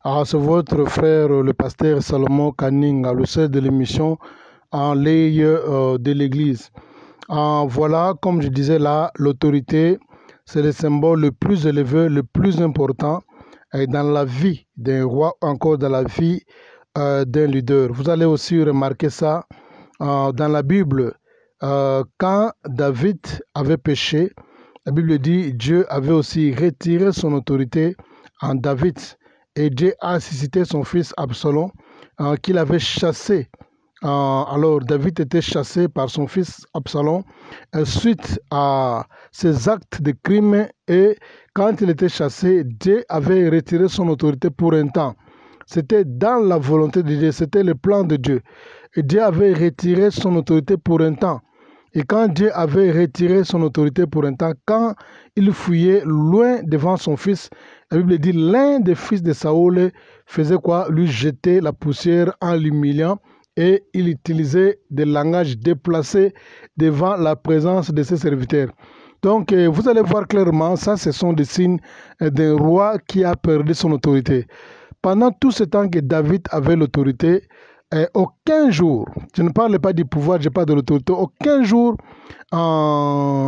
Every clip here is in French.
C'est votre frère, le pasteur Salomon Kaninga, le chef de l'émission en l'œil de l'Église. Voilà, comme je disais là, l'autorité, c'est le symbole le plus élevé, le plus important dans la vie d'un roi, encore dans la vie d'un leader. Vous allez aussi remarquer ça dans la Bible. Quand David avait péché, la Bible dit Dieu avait aussi retiré son autorité en David. Et Dieu a suscité son fils Absalom qu'il avait chassé. Alors David était chassé par son fils Absalom suite à ses actes de crime, et quand il était chassé, Dieu avait retiré son autorité pour un temps. C'était dans la volonté de Dieu, c'était le plan de Dieu. Et Dieu avait retiré son autorité pour un temps. Et quand Dieu avait retiré son autorité pour un temps, quand il fuyait loin devant son fils, la Bible dit l'un des fils de Saoul faisait quoi? Lui jeter la poussière en l'humiliant, et il utilisait des langages déplacés devant la présence de ses serviteurs. Donc vous allez voir clairement, ça ce sont des signes d'un roi qui a perdu son autorité. Pendant tout ce temps que David avait l'autorité, aucun jour, je ne parle pas du pouvoir, je parle de l'autorité, aucun jour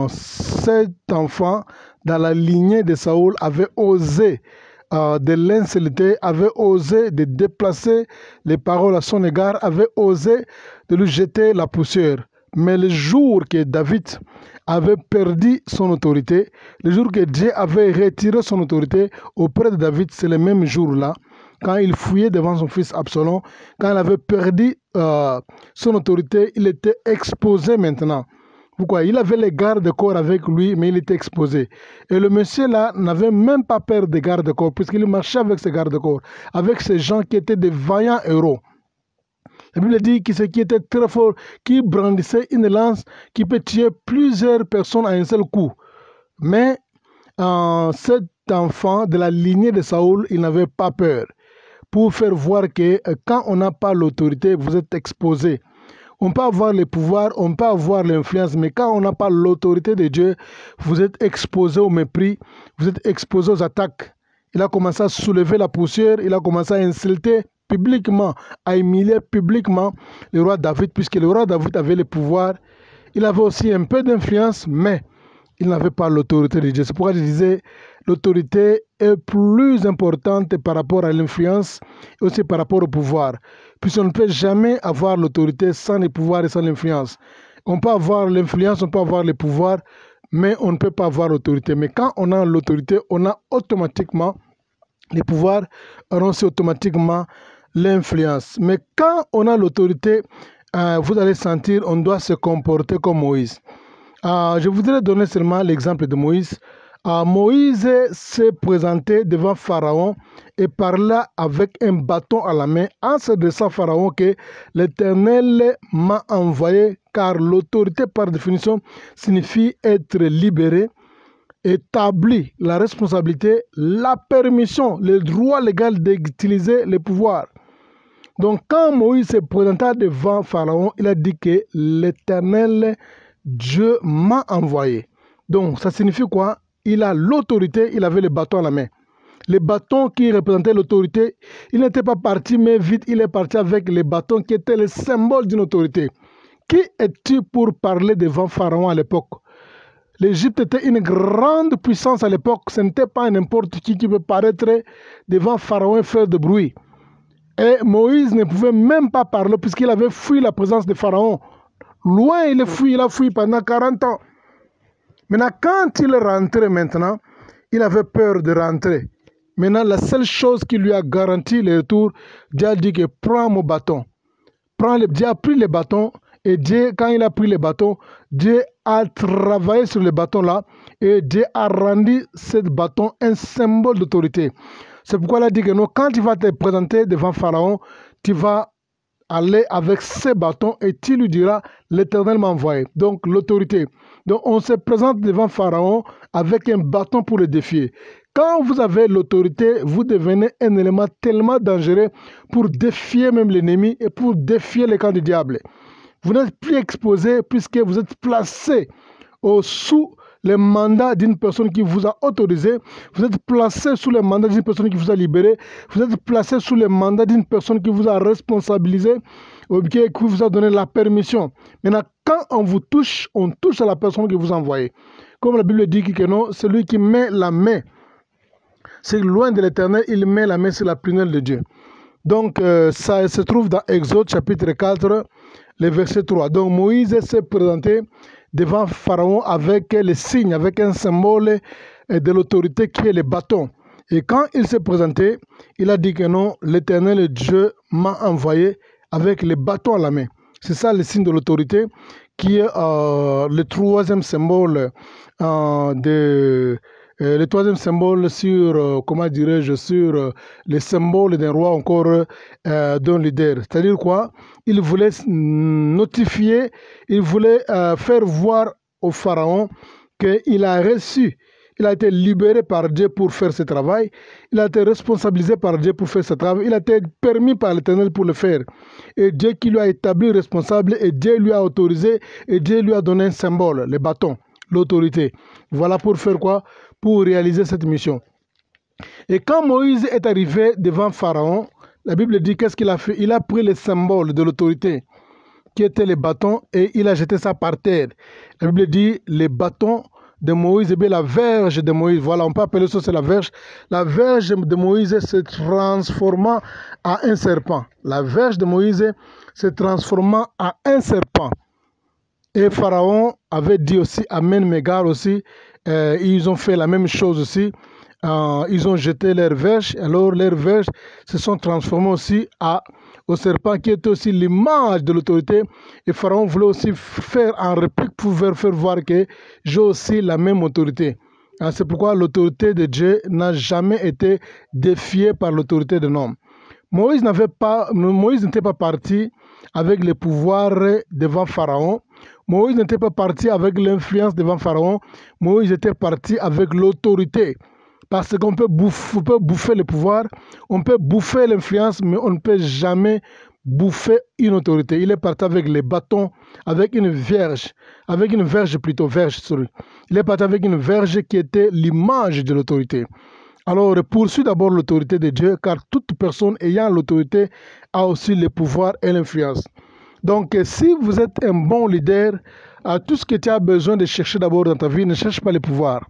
cet enfant dans la lignée de Saoul avait osé de l'insulter, avait osé de déplacer les paroles à son égard, avait osé de lui jeter la poussière. Mais le jour que David avait perdu son autorité, le jour que Dieu avait retiré son autorité auprès de David, c'est le même jour-là, quand il fouillait devant son fils Absalom, quand il avait perdu son autorité, il était exposé maintenant. Pourquoi? Il avait les gardes-corps avec lui, mais il était exposé. Et le monsieur là n'avait même pas peur des gardes-corps, puisqu'il marchait avec ses gardes-corps, avec ces gens qui étaient des vaillants héros. La Bible dit que ce qui était très fort, qui brandissait une lance qui peut tuer plusieurs personnes à un seul coup. Mais cet enfant de la lignée de Saoul, il n'avait pas peur, pour faire voir que quand on n'a pas l'autorité, vous êtes exposé. On peut avoir le pouvoir, on peut avoir l'influence, mais quand on n'a pas l'autorité de Dieu, vous êtes exposé au mépris, vous êtes exposé aux attaques. Il a commencé à soulever la poussière, il a commencé à insulter publiquement, à humilier publiquement le roi David, puisque le roi David avait le pouvoir. Il avait aussi un peu d'influence, mais il n'avait pas l'autorité de Dieu. C'est pourquoi je disais, l'autorité est plus importante par rapport à l'influence et aussi par rapport au pouvoir. Puisqu'on ne peut jamais avoir l'autorité sans le pouvoir et sans l'influence. On peut avoir l'influence, on peut avoir le pouvoir, mais on ne peut pas avoir l'autorité. Mais quand on a l'autorité, on a automatiquement le pouvoir, on a aussi automatiquement l'influence. Mais quand on a l'autorité, vous allez sentir, on doit se comporter comme Moïse. Je voudrais donner seulement l'exemple de Moïse. Moïse s'est présenté devant Pharaon et parla avec un bâton à la main en s'adressant à Pharaon que l'Éternel m'a envoyé, car l'autorité par définition signifie être libéré, établi la responsabilité, la permission, le droit légal d'utiliser le pouvoir. Donc quand Moïse se présenta devant Pharaon, il a dit que l'Éternel Dieu m'a envoyé. Donc, ça signifie quoi? Il a l'autorité, il avait le bâton à la main. Le bâton qui représentait l'autorité, il n'était pas parti mais vite, il est parti avec le bâton qui était le symbole d'une autorité. Qui es-tu pour parler devant Pharaon à l'époque? L'Égypte était une grande puissance à l'époque. Ce n'était pas n'importe qui peut paraître devant Pharaon et faire de bruit. Et Moïse ne pouvait même pas parler puisqu'il avait fui la présence de Pharaon. Loin, il a fui pendant 40 ans. Maintenant, quand il est rentré maintenant, il avait peur de rentrer. Maintenant, la seule chose qui lui a garanti le retour, Dieu a dit que prends mon bâton. Dieu a pris le bâton, et Dieu, quand il a pris le bâton, Dieu a travaillé sur le bâton là, et Dieu a rendu ce bâton un symbole d'autorité. C'est pourquoi il a dit que non, quand tu vas te présenter devant Pharaon, tu vas aller avec ce bâtons et tu lui diras, l'Éternel m'a envoyé. Donc l'autorité. Donc on se présente devant Pharaon avec un bâton pour le défier. Quand vous avez l'autorité, vous devenez un élément tellement dangereux pour défier même l'ennemi et pour défier les camps du diable. Vous n'êtes plus exposé puisque vous êtes placé sous le mandat d'une personne qui vous a autorisé, vous êtes placé sous le mandat d'une personne qui vous a libéré, vous êtes placé sous le mandat d'une personne qui vous a responsabilisé, ou bien qui vous a donné la permission. Maintenant, quand on vous touche, on touche à la personne que vous envoyez. Comme la Bible dit que non, celui qui met la main, c'est loin de l'Éternel, il met la main sur la prunelle de Dieu. Donc, ça se trouve dans Exode chapitre 4, le verset 3. Donc, Moïse s'est présenté devant Pharaon avec les signes, avec un symbole de l'autorité qui est le bâton. Et quand il s'est présenté, il a dit que non, l'Éternel Dieu m'a envoyé avec les bâtons à la main. C'est ça le signe de l'autorité qui est le troisième symbole le troisième symbole sur, comment dirais-je, sur les symboles d'un roi encore d'un leader. C'est-à-dire quoi? Il voulait notifier, il voulait faire voir au pharaon qu'il a reçu, il a été libéré par Dieu pour faire ce travail, il a été responsabilisé par Dieu pour faire ce travail, il a été permis par l'Éternel pour le faire. Et Dieu qui lui a établi responsable, et Dieu lui a autorisé, et Dieu lui a donné un symbole, le bâton, l'autorité. Voilà pour faire quoi? Pour réaliser cette mission. Et quand Moïse est arrivé devant Pharaon, la Bible dit qu'est-ce qu'il a fait? Il a pris le symbole de l'autorité, qui était le bâton, et il a jeté ça par terre. La Bible dit les bâtons de Moïse, et bien la verge de Moïse, voilà, on peut appeler ça, c'est la verge. La verge de Moïse se transforma en un serpent. La verge de Moïse se transforma en un serpent. Et Pharaon avait dit aussi, Amen, Mégar aussi, ils ont fait la même chose aussi. Ils ont jeté leurs verges, alors leurs verges se sont transformées aussi au serpent qui était aussi l'image de l'autorité. Et Pharaon voulait aussi faire en réplique pour faire voir que j'ai aussi la même autorité. C'est pourquoi l'autorité de Dieu n'a jamais été défiée par l'autorité d'un homme. Moïse n'était pas parti avec le pouvoir devant Pharaon. Moïse n'était pas parti avec l'influence devant Pharaon. Moïse était parti avec l'autorité. Parce qu'on peut bouffer le pouvoir, on peut bouffer l'influence, mais on ne peut jamais bouffer une autorité. Il est parti avec les bâtons, avec une verge plutôt, Il est parti avec une verge qui était l'image de l'autorité. Alors, poursuis d'abord l'autorité de Dieu, car toute personne ayant l'autorité a aussi le pouvoir et l'influence. Donc, si vous êtes un bon leader, tout ce que tu as besoin de chercher d'abord dans ta vie, ne cherche pas le pouvoir.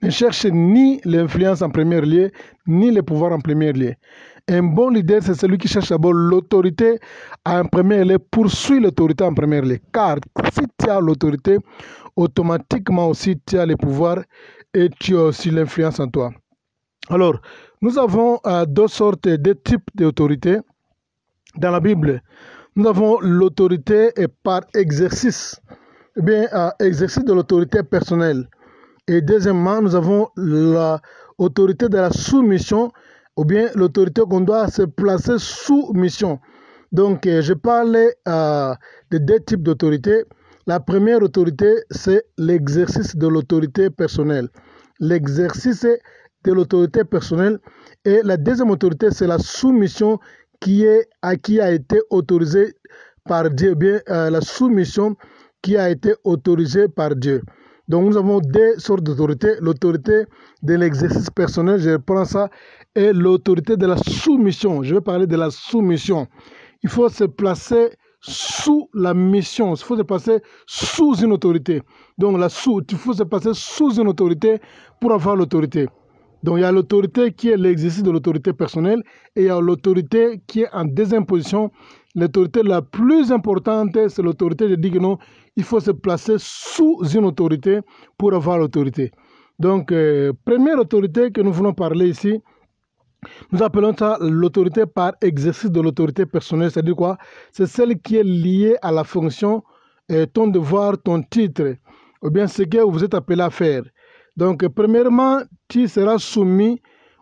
Ne cherche ni l'influence en premier lieu, ni le pouvoir en premier lieu. Un bon leader, c'est celui qui cherche d'abord l'autorité en premier lieu, poursuit l'autorité en premier lieu. Car si tu as l'autorité, automatiquement aussi tu as le pouvoir et tu as aussi l'influence en toi. Alors, nous avons deux types d'autorité dans la Bible. Nous avons l'autorité par exercice, exercice de l'autorité personnelle. Et deuxièmement, nous avons l'autorité de la soumission, ou bien l'autorité qu'on doit se placer sous mission. Donc, je parle de deux types d'autorité. La première autorité, c'est l'exercice de l'autorité personnelle. L'exercice de l'autorité personnelle. Et la deuxième autorité, c'est la soumission qui a été autorisée par Dieu, bien la soumission qui a été autorisée par Dieu. Donc nous avons deux sortes d'autorités, l'autorité de l'exercice personnel, je reprends ça, et l'autorité de la soumission. Je vais parler de la soumission. Il faut se placer sous la mission, il faut se placer sous une autorité. Donc il faut se placer sous une autorité pour avoir l'autorité. Donc il y a l'autorité qui est l'exercice de l'autorité personnelle et il y a l'autorité qui est en deuxième position. L'autorité la plus importante, c'est l'autorité, je dis que non, il faut se placer sous une autorité pour avoir l'autorité. Donc, première autorité que nous voulons parler ici, nous appelons ça l'autorité par exercice de l'autorité personnelle. C'est-à-dire quoi? C'est celle qui est liée à la fonction, ton devoir, ton titre, ou bien ce que vous êtes appelé à faire. Donc, premièrement, tu seras soumis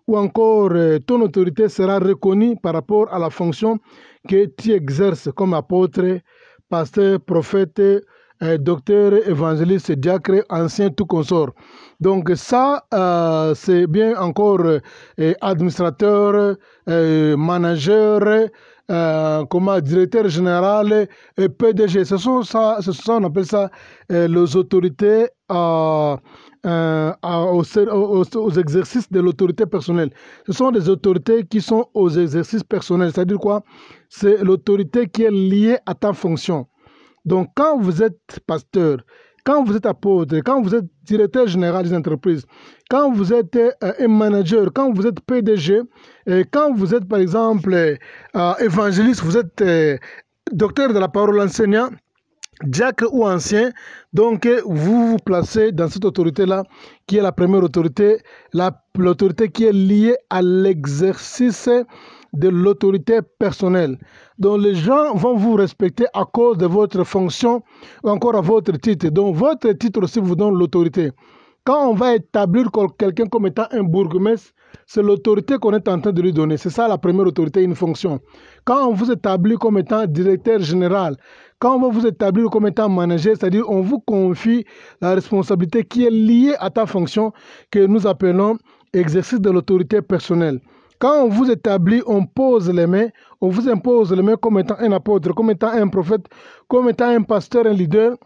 ou encore ton autorité sera reconnue par rapport à la fonction que tu exerces comme apôtre, pasteur, prophète, docteur, évangéliste, diacre, ancien, tout consort. Donc ça, c'est bien encore administrateur, manager, comment, directeur général et PDG. On appelle ça les autorités aux exercices de l'autorité personnelle. Ce sont des autorités qui sont aux exercices personnels. C'est-à-dire quoi? C'est l'autorité qui est liée à ta fonction. Donc, quand vous êtes pasteur, quand vous êtes apôtre, quand vous êtes directeur général des entreprises, quand vous êtes un manager, quand vous êtes PDG, et quand vous êtes, par exemple, évangéliste, vous êtes docteur de la parole, enseignant, diacre ou ancien, donc vous vous placez dans cette autorité-là, qui est la première autorité, l'autorité qui est liée à l'exercice de l'autorité personnelle. Donc les gens vont vous respecter à cause de votre fonction ou encore à votre titre. Donc votre titre aussi vous donne l'autorité. Quand on va établir quelqu'un comme étant un bourgmestre, c'est l'autorité qu'on est en train de lui donner. C'est ça la première autorité, une fonction. Quand on vous établit comme étant directeur général, quand on va vous établir comme étant manager, c'est-à-dire on vous confie la responsabilité qui est liée à ta fonction que nous appelons exercice de l'autorité personnelle. Quand on vous établit, on pose les mains, on vous impose les mains comme étant un apôtre, comme étant un prophète, comme étant un pasteur, un leader.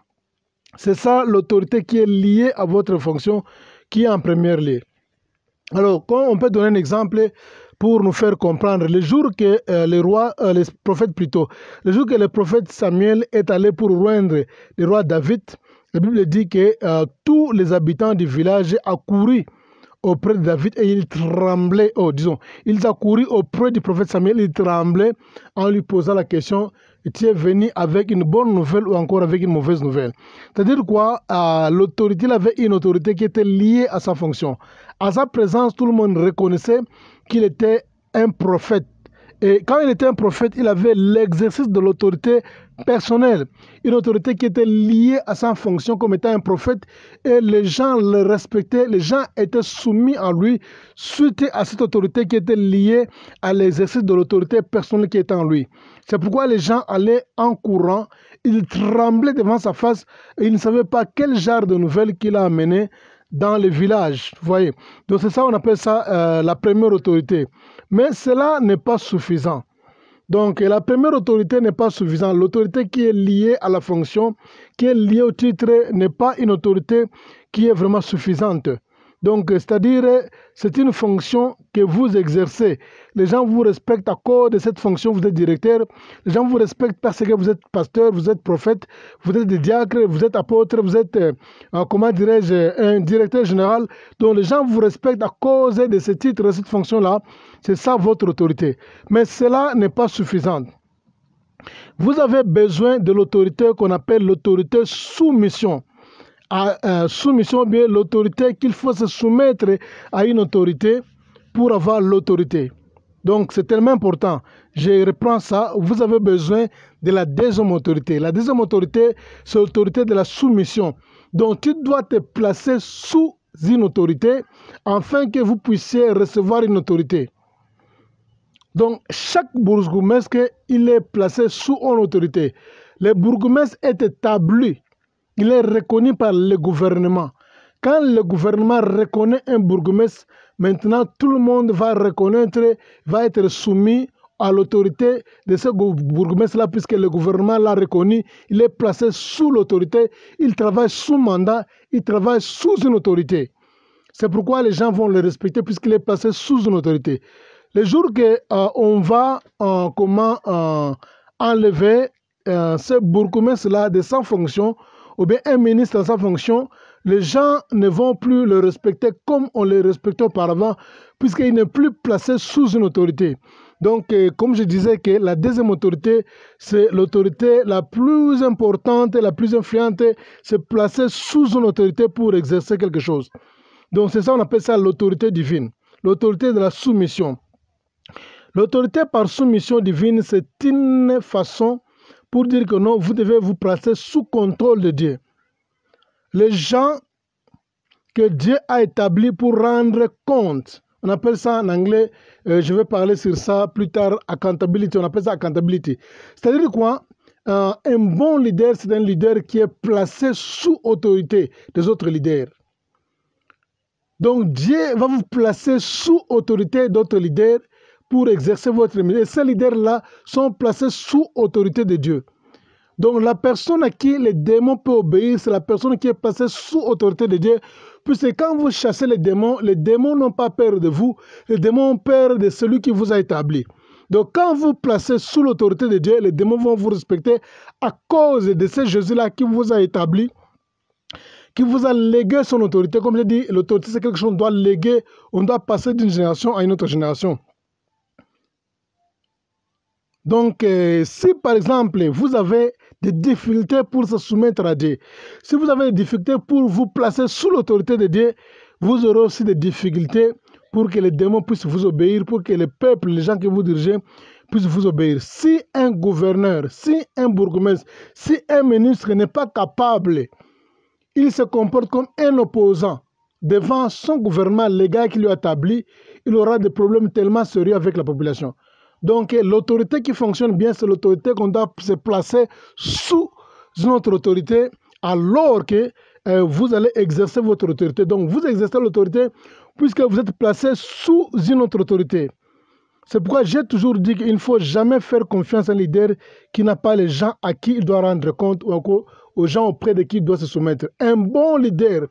C'est ça l'autorité qui est liée à votre fonction, qui est en première ligne. Alors, on peut donner un exemple pour nous faire comprendre. Le jour que les prophètes plutôt, le jour que le prophète Samuel est allé pour rejoindre le roi David, la Bible dit que tous les habitants du village accoururent auprès de David et il tremblait, ils accoururent auprès du prophète Samuel, il tremblait en lui posant la question, tu es venu avec une bonne nouvelle ou encore avec une mauvaise nouvelle? C'est-à-dire quoi? L'autorité, il avait une autorité qui était liée à sa fonction. À sa présence, tout le monde reconnaissait qu'il était un prophète. Et quand il était un prophète, il avait l'exercice de l'autorité personnelle, une autorité qui était liée à sa fonction comme étant un prophète, et les gens le respectaient, les gens étaient soumis à lui suite à cette autorité qui était liée à l'exercice de l'autorité personnelle qui était en lui. C'est pourquoi les gens allaient en courant, ils tremblaient devant sa face et ils ne savaient pas quel genre de nouvelles qu'il a amené dans le village, vous voyez. Donc c'est ça, on appelle ça la première autorité. Mais cela n'est pas suffisant. Donc la première autorité n'est pas suffisante. L'autorité qui est liée à la fonction, qui est liée au titre, n'est pas une autorité qui est vraiment suffisante. Donc, c'est-à-dire, c'est une fonction que vous exercez. Les gens vous respectent à cause de cette fonction, vous êtes directeur. Les gens vous respectent parce que vous êtes pasteur, vous êtes prophète, vous êtes diacre, vous êtes apôtre, vous êtes, comment dirais-je, un directeur général. Donc, les gens vous respectent à cause de ce titre, de cette fonction-là. C'est ça votre autorité. Mais cela n'est pas suffisant. Vous avez besoin de l'autorité qu'on appelle l'autorité soumission. Soumission, bien l'autorité qu'il faut se soumettre à une autorité pour avoir l'autorité. Donc c'est tellement important. Je reprends ça. Vous avez besoin de la deuxième autorité. La deuxième autorité, c'est l'autorité de la soumission. Donc tu dois te placer sous une autorité afin que vous puissiez recevoir une autorité. Donc chaque bourgmestre, il est placé sous une autorité. Le bourgmestre est établi. Il est reconnu par le gouvernement. Quand le gouvernement reconnaît un bourgmestre, maintenant tout le monde va reconnaître, va être soumis à l'autorité de ce bourgmestre-là, puisque le gouvernement l'a reconnu, il est placé sous l'autorité, il travaille sous mandat, il travaille sous une autorité. C'est pourquoi les gens vont le respecter, puisqu'il est placé sous une autorité. Le jour qu'on va enlever ce bourgmestre-là de sa fonction, ou bien un ministre dans sa fonction, les gens ne vont plus le respecter comme on le respectait auparavant, puisqu'il n'est plus placé sous une autorité. Donc, comme je disais que la deuxième autorité, c'est l'autorité la plus importante, la plus influente, c'est placer sous une autorité pour exercer quelque chose. Donc, c'est ça, on appelle ça l'autorité divine, l'autorité de la soumission. L'autorité par soumission divine, c'est une façon pour dire que non, vous devez vous placer sous contrôle de Dieu. Les gens que Dieu a établis pour rendre compte, on appelle ça en anglais, je vais parler sur ça plus tard, accountability, on appelle ça accountability. C'est-à-dire quoi? Un bon leader, c'est un leader qui est placé sous autorité des autres leaders. Donc Dieu va vous placer sous autorité d'autres leaders pour exercer votre ministère. Et ces leaders-là sont placés sous autorité de Dieu. Donc la personne à qui les démons peuvent obéir, c'est la personne qui est placée sous autorité de Dieu. Puisque quand vous chassez les démons n'ont pas peur de vous, les démons ont peur de celui qui vous a établi. Donc quand vous placez sous l'autorité de Dieu, les démons vont vous respecter à cause de ce Jésus-là qui vous a établi, qui vous a légué son autorité. Comme je dis, l'autorité c'est quelque chose qu'on doit léguer, on doit passer d'une génération à une autre génération. Donc, si par exemple, vous avez des difficultés pour se soumettre à Dieu, si vous avez des difficultés pour vous placer sous l'autorité de Dieu, vous aurez aussi des difficultés pour que les démons puissent vous obéir, pour que le peuple, les gens que vous dirigez, puissent vous obéir. Si un gouverneur, si un bourgmestre, si un ministre n'est pas capable, il se comporte comme un opposant devant son gouvernement légal qui lui a établi, il aura des problèmes tellement sérieux avec la population. Donc, l'autorité qui fonctionne bien, c'est l'autorité qu'on doit se placer sous notre autorité alors que vous allez exercer votre autorité. Donc, vous exercez l'autorité puisque vous êtes placé sous une autre autorité. C'est pourquoi j'ai toujours dit qu'il ne faut jamais faire confiance à un leader qui n'a pas les gens à qui il doit rendre compte ou aux gens auprès de qui il doit se soumettre. Un bon leader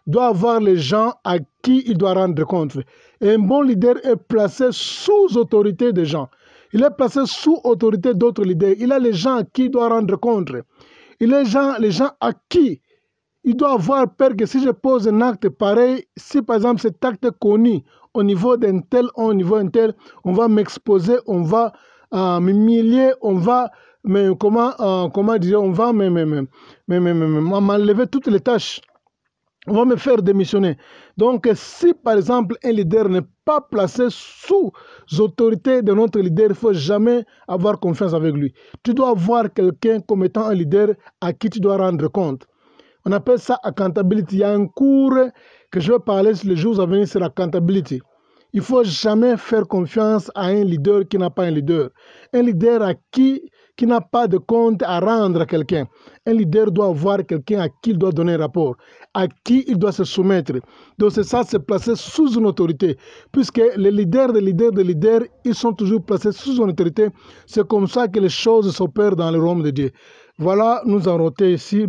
doit avoir les gens à qui il doit rendre compte. Et un bon leader est placé sous autorité des gens. Il est placé sous autorité d'autres leaders. Il a les gens à qui il doit rendre compte. Il a les gens à qui il doit avoir peur que si je pose un acte pareil, si par exemple cet acte est connu au niveau d'un tel, au niveau d'un tel, on va m'exposer, on va m'humilier, on va m'enlever toutes les tâches. On va me faire démissionner. Donc, si par exemple un leader n'est pas placé sous autorité de notre leader, il ne faut jamais avoir confiance avec lui. Tu dois voir quelqu'un comme étant un leader à qui tu dois rendre compte. On appelle ça accountability. Il y a un cours que je vais parler les jours à venir sur accountability. Il ne faut jamais faire confiance à un leader qui n'a pas un leader. Un leader qui n'a pas de compte à rendre à quelqu'un. Un leader doit avoir quelqu'un à qui il doit donner un rapport, à qui il doit se soumettre. Donc c'est ça, c'est placé sous une autorité. Puisque les leaders, ils sont toujours placés sous une autorité. C'est comme ça que les choses s'opèrent dans le royaume de Dieu. Voilà, nous arrêtons ici.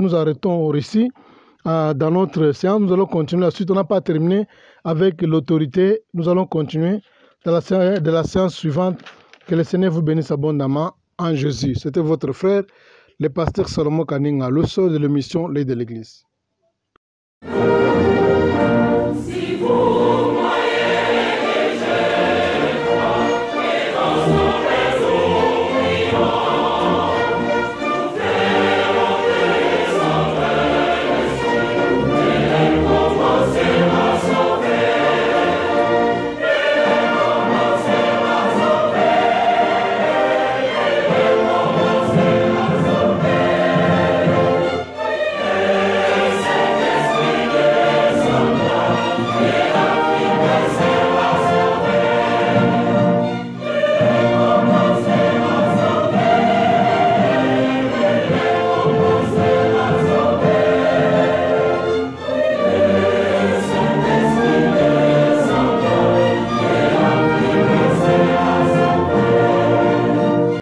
Dans notre séance, nous allons continuer la suite. On n'a pas terminé avec l'autorité. Nous allons continuer de la séance suivante. Que le Seigneur vous bénisse abondamment en Jésus. C'était votre frère, le pasteur Salomon Kaninga, le sceau de l'émission L'œil de l'Église. Si vous